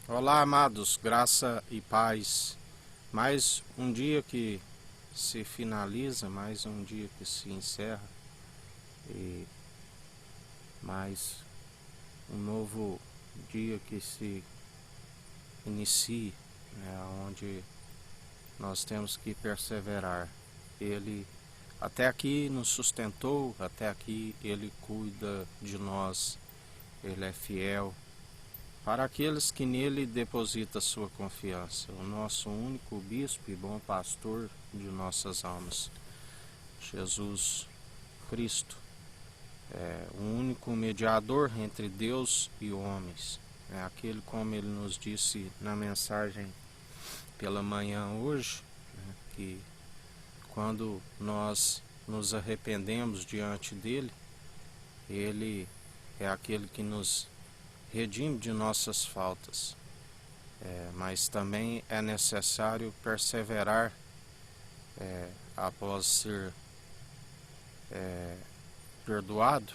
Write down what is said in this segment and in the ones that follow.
Olá, amados, graça e paz. Mais um dia que se finaliza, mais um dia que se encerra e mais um novo dia que se inicia, onde nós temos que perseverar. Ele até aqui nos sustentou, até aqui Ele cuida de nós, Ele é fiel para aqueles que nele depositam sua confiança, o nosso único bispo e bom pastor de nossas almas, Jesus Cristo, é o único mediador entre Deus e homens. É aquele, como ele nos disse na mensagem pela manhã hoje, que quando nós nos arrependemos diante dele, ele é aquele que nos redime de nossas faltas, mas também é necessário perseverar após ser perdoado.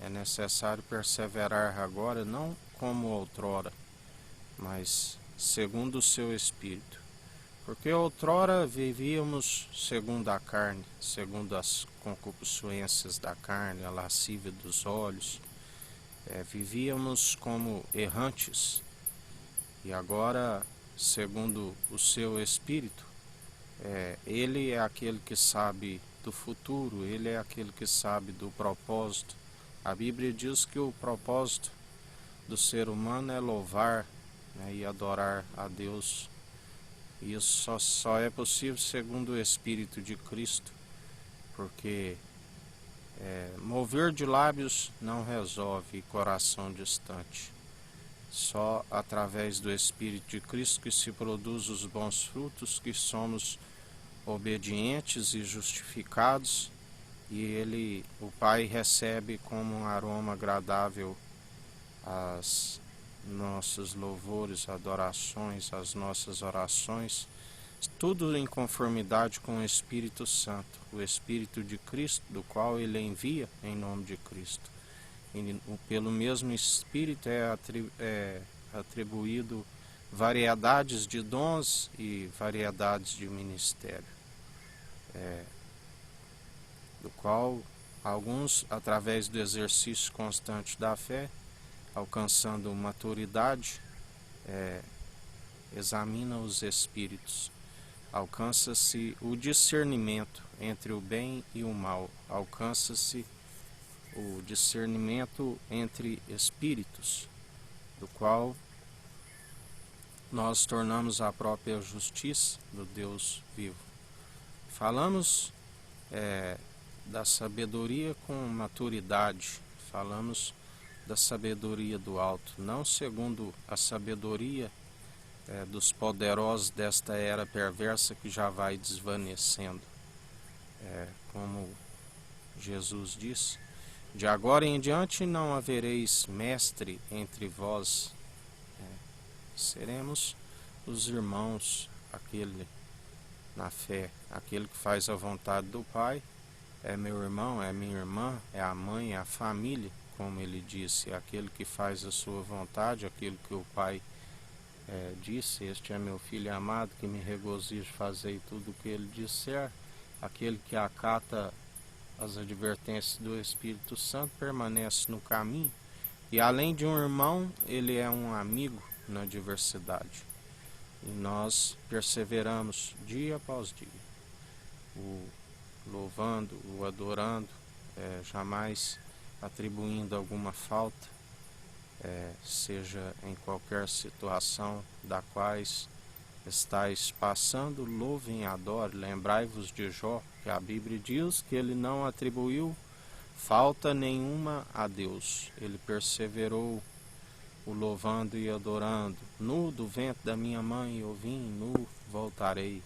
É necessário perseverar agora, não como outrora, mas segundo o seu Espírito. Porque outrora vivíamos segundo a carne, segundo as concupiscências da carne, a lascívia dos olhos, vivíamos como errantes, e agora, segundo o seu Espírito, ele é aquele que sabe do futuro, ele é aquele que sabe do propósito. A Bíblia diz que o propósito do ser humano é louvar, e adorar a Deus. E isso só é possível segundo o Espírito de Cristo, porque mover de lábios não resolve coração distante. Só através do Espírito de Cristo que se produz os bons frutos, que somos obedientes e justificados, e ele, o Pai, recebe como um aroma agradável as nossos louvores, adorações, as nossas orações, tudo em conformidade com o Espírito Santo, o Espírito de Cristo, do qual ele envia em nome de Cristo. E pelo mesmo Espírito é atribuído variedades de dons e variedades de ministério, do qual alguns, através do exercício constante da fé, alcançando maturidade, examina os espíritos. Alcança-se o discernimento entre o bem e o mal. Alcança-se o discernimento entre espíritos, do qual nós tornamos a própria justiça do Deus vivo. Falamos da sabedoria com maturidade, falamos da sabedoria do alto, não segundo a sabedoria dos poderosos desta era perversa que já vai desvanecendo. Como Jesus disse, de agora em diante não havereis mestre entre vós, seremos os irmãos, aquele na fé, aquele que faz a vontade do Pai, é meu irmão, é minha irmã, é a mãe, é a família, como ele disse, aquele que faz a sua vontade, aquele que o Pai disse, este é meu filho amado, que me regozijo fazer tudo o que ele disser. Aquele que acata as advertências do Espírito Santo permanece no caminho, e além de um irmão, ele é um amigo na diversidade. E nós perseveramos dia após dia, o louvando, o adorando, jamais atribuindo alguma falta, seja em qualquer situação da quais estáis passando, louvem e adorem. Lembrai-vos de Jó, que a Bíblia diz que ele não atribuiu falta nenhuma a Deus. Ele perseverou o louvando e adorando. Nu do ventre da minha mãe eu vim, nu voltarei.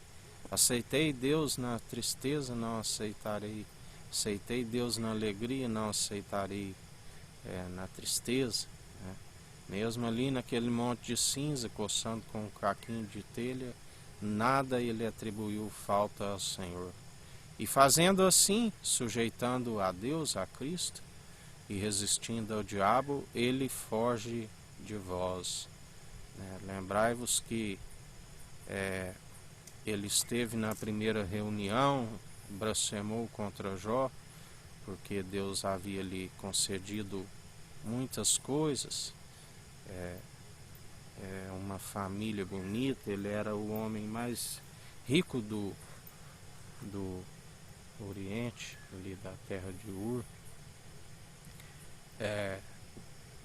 Aceitei Deus na tristeza, não aceitarei. Aceitei Deus na alegria, não aceitarei na tristeza. Mesmo ali naquele monte de cinza, coçando com um caquinho de telha, nada ele atribuiu falta ao Senhor. E fazendo assim, sujeitando a Deus, a Cristo, e resistindo ao diabo, ele foge de vós. né? Lembrai-vos que ele esteve na primeira reunião, blasfemou contra Jó, porque Deus havia lhe concedido muitas coisas, uma família bonita, ele era o homem mais rico do Oriente, ali da terra de Ur.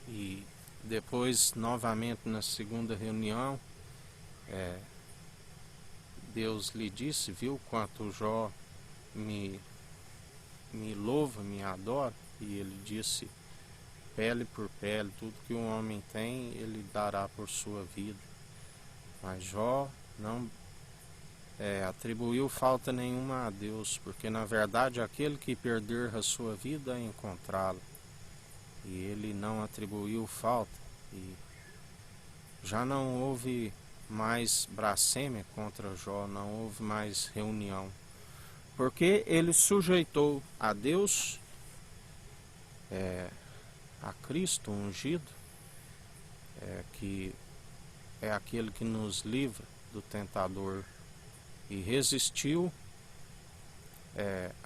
E depois, novamente na segunda reunião, Deus lhe disse, viu quanto Jó me louva, me adora, e ele disse, pele por pele, tudo que um homem tem, ele dará por sua vida. Mas Jó não atribuiu falta nenhuma a Deus, porque na verdade aquele que perder a sua vida é encontrá-la. E ele não atribuiu falta, e já não houve mais blasfêmia contra Jó, não houve mais reunião, porque ele sujeitou a Deus, a Cristo ungido, que é aquele que nos livra do tentador, e resistiu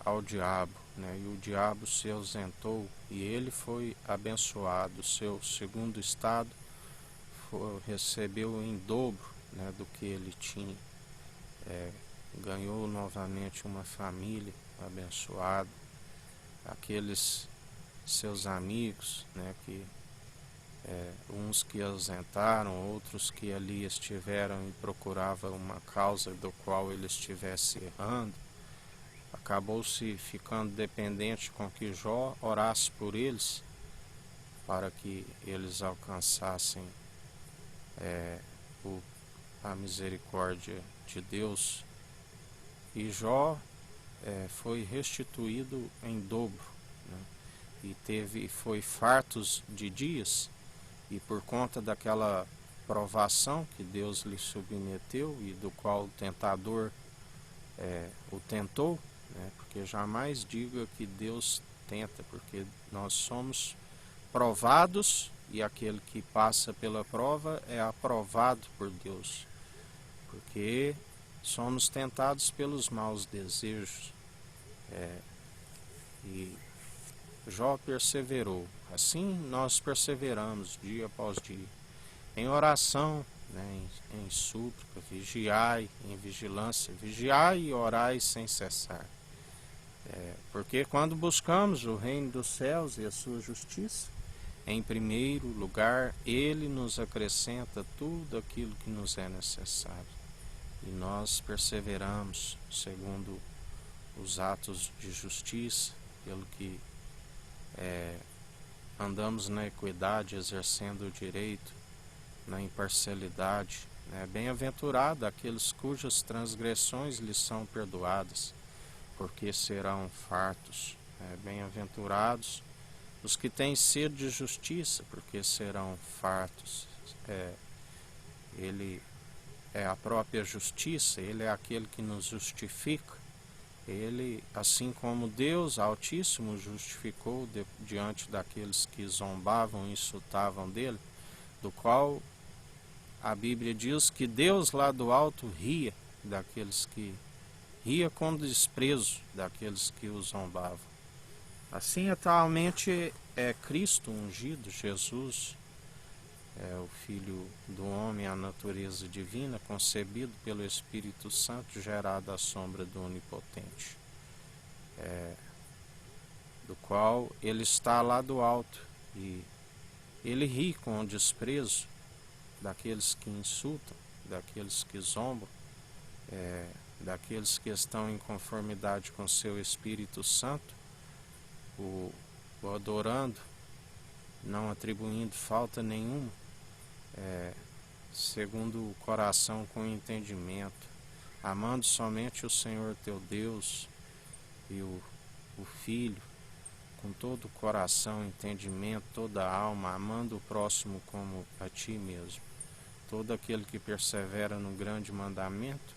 ao diabo, né? E o diabo se ausentou e ele foi abençoado. O seu segundo estado recebeu em dobro, né, do que ele tinha. Ganhou novamente uma família abençoada. Aqueles seus amigos, né, que uns que ausentaram, outros que ali estiveram e procuravam uma causa do qual ele estivesse errando, acabou-se ficando dependente com que Jó orasse por eles, para que eles alcançassem a misericórdia de Deus. E Jó foi restituído em dobro, né? E foi fartos de dias, e por conta daquela provação que Deus lhe submeteu e do qual o tentador o tentou, né? Porque jamais diga que Deus tenta, porque nós somos provados, e aquele que passa pela prova é aprovado por Deus, porque somos tentados pelos maus desejos. E Jó perseverou. Assim nós perseveramos dia após dia, em oração, né, em súplica, vigiai, em vigilância, vigiai e orai sem cessar. Porque quando buscamos o reino dos céus e a sua justiça, em primeiro lugar, ele nos acrescenta tudo aquilo que nos é necessário. E nós perseveramos segundo os atos de justiça, pelo que andamos na equidade, exercendo o direito, na imparcialidade. Bem-aventurado aqueles cujas transgressões lhes são perdoadas, porque serão fartos. Bem-aventurados os que têm sede de justiça, porque serão fartos. Ele é a própria justiça, ele é aquele que nos justifica. Ele, assim como Deus Altíssimo justificou diante daqueles que zombavam e insultavam dele, do qual a Bíblia diz que Deus lá do alto ria com desprezo daqueles que o zombavam. Assim, atualmente é Cristo ungido, Jesus, o Filho do homem, a natureza divina, concebido pelo Espírito Santo, gerado à sombra do Onipotente, do qual ele está lá do alto, e ele ri com o desprezo daqueles que insultam, daqueles que zombam, daqueles que estão em conformidade com seu Espírito Santo, o adorando, não atribuindo falta nenhuma, segundo o coração com entendimento, amando somente o Senhor teu Deus e o Filho, com todo o coração, entendimento, toda a alma, amando o próximo como a ti mesmo. Todo aquele que persevera no grande mandamento,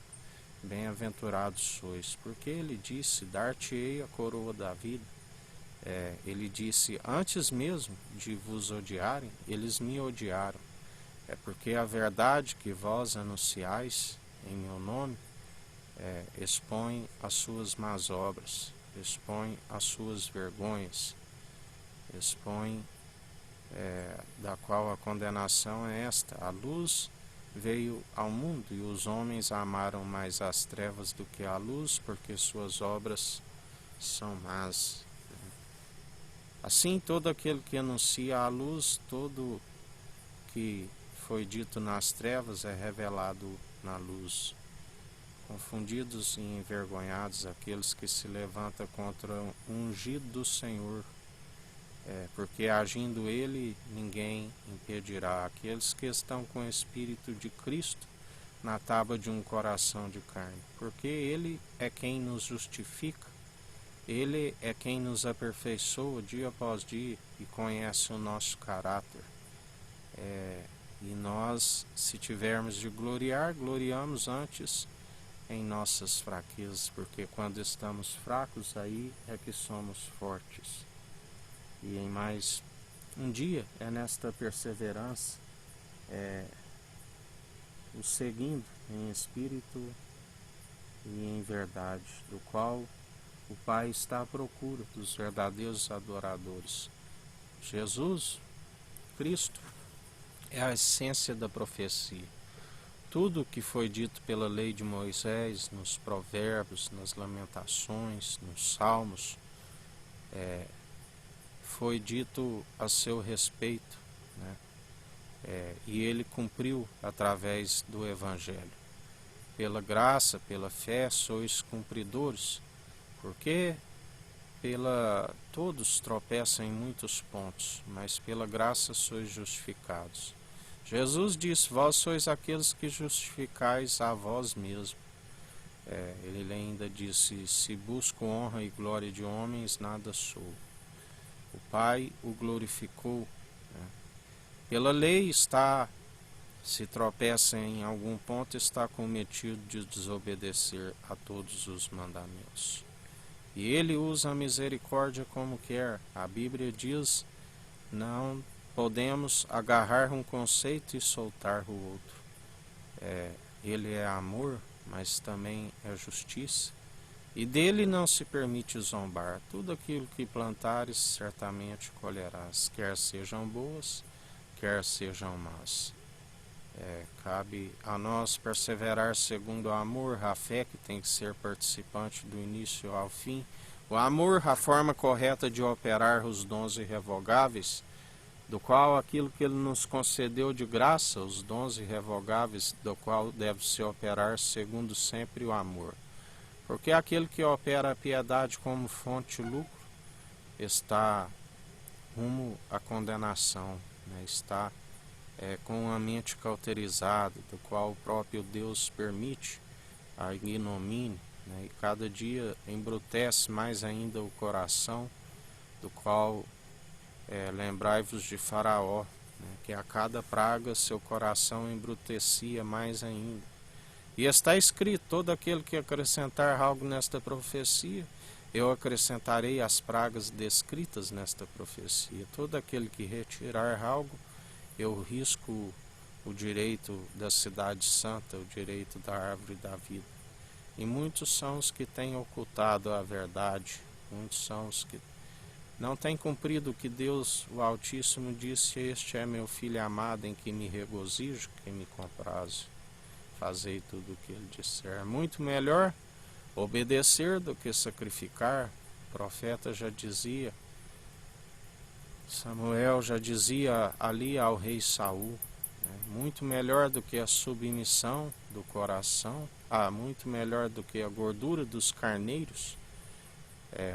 bem-aventurados sois, porque ele disse, dar-te-ei a coroa da vida. Ele disse, antes mesmo de vos odiarem, eles me odiaram. É porque a verdade que vós anunciais em meu nome expõe as suas más obras, expõe as suas vergonhas, expõe da qual a condenação é esta: a luz veio ao mundo e os homens amaram mais as trevas do que a luz, porque suas obras são más. Assim, todo aquele que anuncia a luz, todo que foi dito nas trevas é revelado na luz. Confundidos e envergonhados aqueles que se levantam contra o ungido do Senhor, porque agindo ele, ninguém impedirá. Aqueles que estão com o Espírito de Cristo na tábua de um coração de carne, porque ele é quem nos justifica, ele é quem nos aperfeiçoa dia após dia e conhece o nosso caráter. E nós, se tivermos de gloriar, gloriamos antes em nossas fraquezas, porque quando estamos fracos, aí é que somos fortes. E em mais um dia, é nesta perseverança, o seguindo em espírito e em verdade, do qual o Pai está à procura dos verdadeiros adoradores. Jesus, Cristo, é a essência da profecia. Tudo o que foi dito pela lei de Moisés, nos provérbios, nas lamentações, nos salmos, foi dito a seu respeito, né? E ele cumpriu através do Evangelho. Pela graça, pela fé, sois cumpridores, porque todos tropeçam em muitos pontos, mas pela graça sois justificados. Jesus disse: vós sois aqueles que justificais a vós mesmos. Ele ainda disse: se busco honra e glória de homens, nada sou. O Pai o glorificou. Pela lei se tropeça em algum ponto, está cometido de desobedecer a todos os mandamentos. E ele usa a misericórdia como quer. A Bíblia diz: não podemos agarrar um conceito e soltar o outro. Ele é amor, mas também é justiça. E dele não se permite zombar. Tudo aquilo que plantares, certamente colherás, quer sejam boas, quer sejam más. Cabe a nós perseverar segundo o amor, a fé que tem que ser participante do início ao fim. O amor, a forma correta de operar os dons irrevogáveis, do qual aquilo que ele nos concedeu de graça, os dons irrevogáveis, do qual deve se operar segundo sempre o amor. Porque aquele que opera a piedade como fonte de lucro está rumo à condenação, né? Está com a mente cauterizada, do qual o próprio Deus permite a ignomínia, né? E cada dia embrutece mais ainda o coração, do qual lembrai-vos de Faraó, né? Que a cada praga seu coração embrutecia mais ainda. E está escrito: todo aquele que acrescentar algo nesta profecia, eu acrescentarei as pragas descritas nesta profecia. Todo aquele que retirar algo, eu risco o direito da cidade santa, o direito da árvore da vida. E muitos são os que têm ocultado a verdade, muitos são os que não têm cumprido o que Deus, o Altíssimo, disse: este é meu Filho amado, em que me regozijo, que me comprazo. Fazei tudo o que ele disser. É muito melhor obedecer do que sacrificar. O profeta já dizia, Samuel já dizia ali ao rei Saul, né? Muito melhor do que a submissão do coração, muito melhor do que a gordura dos carneiros,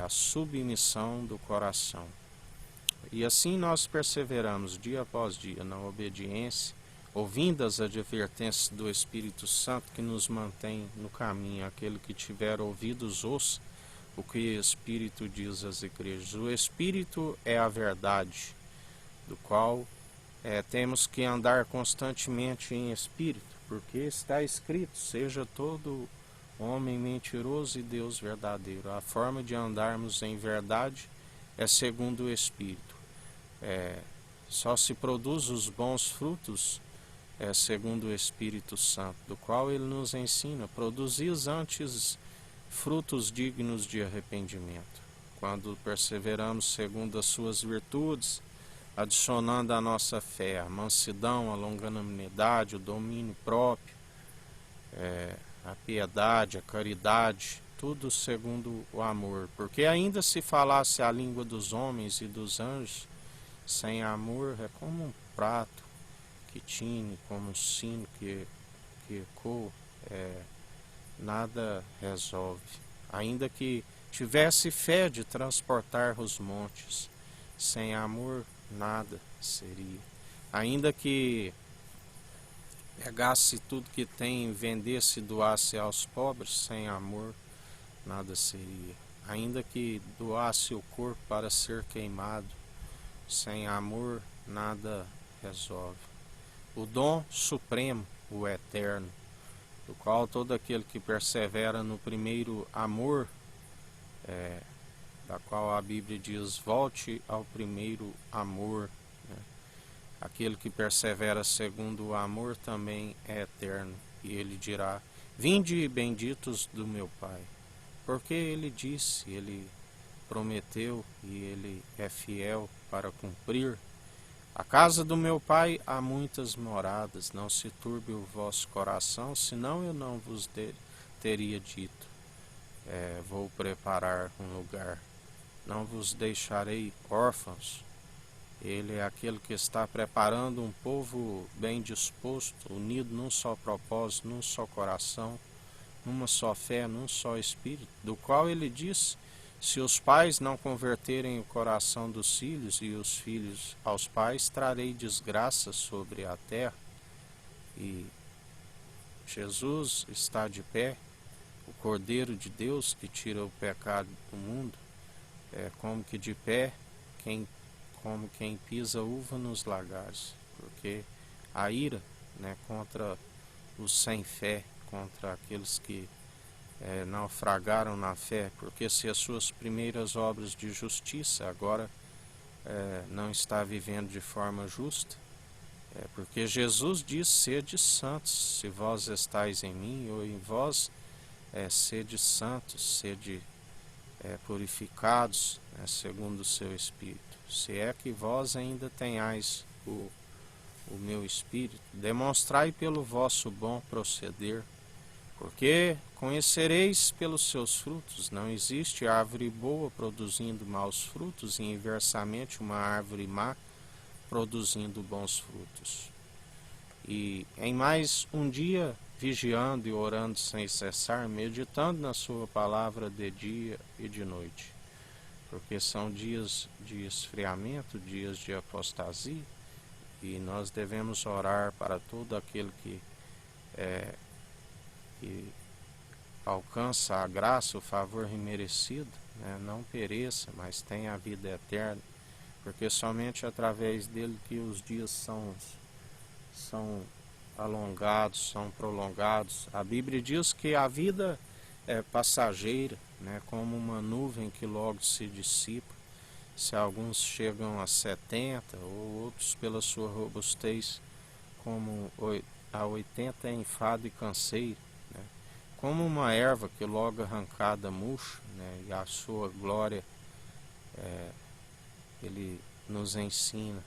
a submissão do coração. E assim nós perseveramos dia após dia na obediência, ouvindo as advertências do Espírito Santo que nos mantém no caminho. Aquele que tiver ouvidos, ouça o que o Espírito diz às igrejas. O Espírito é a verdade, do qual temos que andar constantemente em Espírito, porque está escrito: seja todo homem mentiroso e Deus verdadeiro. A forma de andarmos em verdade é segundo o Espírito. Só se produz os bons frutos segundo o Espírito Santo, do qual ele nos ensina: produzis antes frutos dignos de arrependimento. Quando perseveramos segundo as suas virtudes, adicionando à nossa fé a mansidão, a longanimidade, o domínio próprio, a piedade, a caridade, tudo segundo o amor. Porque ainda se falasse a língua dos homens e dos anjos, sem amor é como um prato que tine, como um sino que ecoa, nada resolve. Ainda que tivesse fé de transportar os montes, sem amor nada seria. Ainda que pegasse tudo que tem, vendesse e doasse aos pobres, sem amor nada seria. Ainda que doasse o corpo para ser queimado, sem amor nada resolve. O dom supremo, o eterno, do qual todo aquele que persevera no primeiro amor, da qual a Bíblia diz: volte ao primeiro amor, né? Aquele que persevera segundo o amor também é eterno. E ele dirá: vinde, benditos do meu Pai. Porque ele disse, ele prometeu e ele é fiel para cumprir. A casa do meu Pai há muitas moradas, não se turbe o vosso coração, senão eu não vos teria dito: vou preparar um lugar. Não vos deixarei órfãos. Ele é aquele que está preparando um povo bem disposto, unido num só propósito, num só coração, numa só fé, num só espírito, do qual ele diz: se os pais não converterem o coração dos filhos e os filhos aos pais, trarei desgraça sobre a terra. E Jesus está de pé, o Cordeiro de Deus que tira o pecado do mundo, como que de pé, como quem pisa uva nos lagares, porque a ira, contra os sem fé, contra aqueles que naufragaram na fé, porque se as suas primeiras obras de justiça agora não está vivendo de forma justa, porque Jesus diz: sede santos, se vós estáis em mim ou em vós, sede santos, sede purificados, segundo o seu Espírito. Se é que vós ainda tenhais o meu Espírito, demonstrai pelo vosso bom proceder, porque conhecereis pelos seus frutos. Não existe árvore boa produzindo maus frutos, e inversamente uma árvore má produzindo bons frutos. E em mais um dia, vigiando e orando sem cessar, meditando na sua palavra de dia e de noite, porque são dias de esfriamento, dias de apostasia, e nós devemos orar para todo aquele que alcança a graça, o favor imerecido, não pereça, mas tenha a vida eterna, porque somente através dele que os dias são alongados, são prolongados. A Bíblia diz que a vida é passageira, como uma nuvem que logo se dissipa. Se alguns chegam a 70, ou outros pela sua robustez, como a 80 é enfado e canseiro, como uma erva que logo arrancada murcha, e a sua glória, ele nos ensina: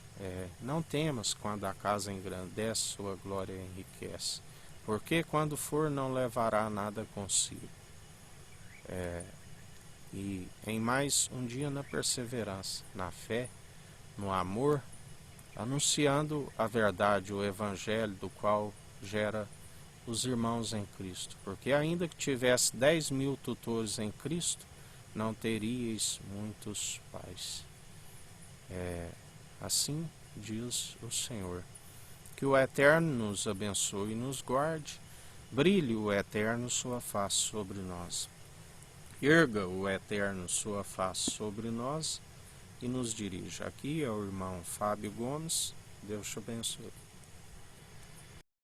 não temas quando a casa engrandece, sua glória enriquece, porque quando for não levará nada consigo. E em mais um dia na perseverança, na fé, no amor, anunciando a verdade, o Evangelho, do qual gera os irmãos em Cristo. Porque ainda que tivesse 10.000 tutores em Cristo, não teríeis muitos pais. Assim diz o Senhor. Que o Eterno nos abençoe e nos guarde. Brilhe o Eterno sua face sobre nós. Erga o Eterno sua face sobre nós e nos dirija. Aqui é o irmão Fábio Gomes. Deus te abençoe.